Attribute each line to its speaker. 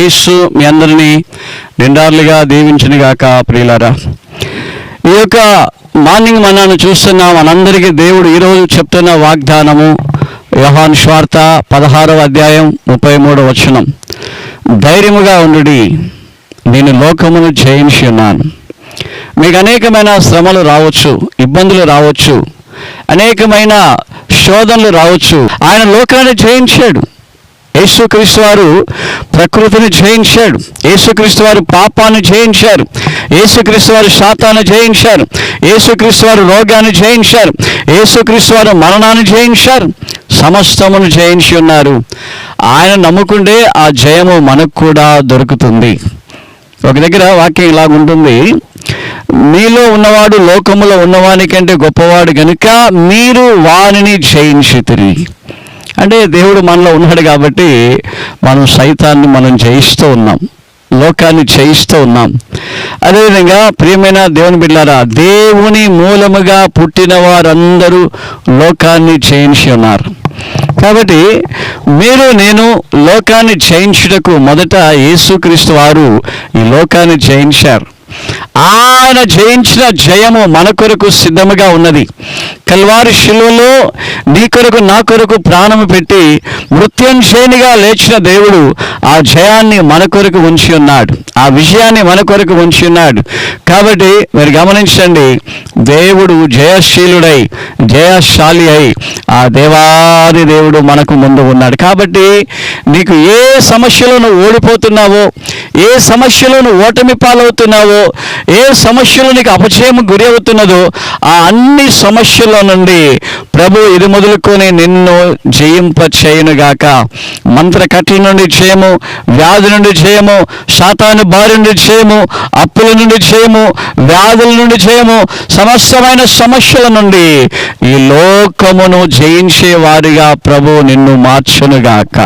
Speaker 1: యేసు మీ అందరినీ నిండార్లుగా దీవించునుగాక. ప్రియులారా, ఈ యొక్క మార్నింగ్ మనల్ని చూస్తున్నాం. మనందరికీ దేవుడు ఈరోజు చెప్తున్న వాగ్దానము యోహాను సువార్త 16వ అధ్యాయం 33వ వచనం. ధైర్యముగా ఉండుడి, నేను లోకమును జయించి ఉన్నాను. మీకు అనేకమైన శ్రమలు రావచ్చు, ఇబ్బందులు రావచ్చు, అనేకమైన శోధనలు రావచ్చు. ఆయన లోకాన్ని జయించాడు. యేసుక్రీస్తు వారు ప్రకృతిని జయించాడు. యేసుక్రీస్తు వారు పాపాన్ని జయించారు. యేసుక్రీస్తు వారు శాతాన్ని జయించారు. యేసుక్రీస్తు వారు రోగాన్ని జయించారు. యేసుక్రీస్తు వారు మరణాన్ని జయించారు. సమస్తమును జయించి ఉన్నారు. ఆయన నమ్ముకుంటే ఆ జయము మనకు కూడా దొరుకుతుంది. ఒక దగ్గర వాక్యం ఇలాగుంటుంది, మీలో ఉన్నవాడు లోకములో ఉన్నవానికంటే గొప్పవాడు గనుక మీరు వానిని జయించితిరి. అంటే దేవుడు మనలో ఉన్నాడు కాబట్టి మనం సైతాన్ని మనం జయిస్తూ ఉన్నాం, లోకాన్ని జయిస్తూ ఉన్నాం. అదేవిధంగా ప్రియమైన దేవుని బిడ్డలారా, దేవుని మూలముగా పుట్టిన వారందరూ లోకాన్ని జయించి ఉన్నారు. కాబట్టి మీరు నేను లోకాన్ని జయించుటకు మొదట యేసుక్రీస్తు వారు ఈ లోకాన్ని జయించారు. ఆయన జయించిన జయము మన కొరకు సిద్ధముగా ఉన్నది. కల్వారి శిలువలో నీ కొరకు నా కొరకు ప్రాణము పెట్టి మృత్యుంజయునిగా లేచిన దేవుడు ఆ జయాన్ని మన కొరకు ఉంచి ఉన్నాడు, ఆ విజయాన్ని మన కొరకు ఉంచి ఉన్నాడు. కాబట్టి మీరు గమనించండి, దేవుడు జయశీలుడై జయశాలి అయి ఆ దేవాది దేవుడు మనకు ముందు ఉన్నాడు. కాబట్టి నీకు ఏ సమస్యలో నువ్వు ఓడిపోతున్నావో, ఏ సమస్యలో నువ్వు ఓటమి పాలవుతున్నావో, ఏ సమస్యలో నీకు అపజయము గురి అవుతున్నదో ఆ అన్ని సమస్యల నుండి ప్రభు ఇది మొదలుకొని నిన్ను జయింప చేయనుగాక. మంత్రకట్ల నుండి జయము, వ్యాధి నుండి జయము, సాతాను బారి నుండి జయము, అప్పుల నుండి జయము, వ్యాధుల నుండి జయము, సమస్తమైన సమస్యల నుండి ఈ లోకమును జయించే వారిగా ప్రభు నిన్ను మార్చునుగాక.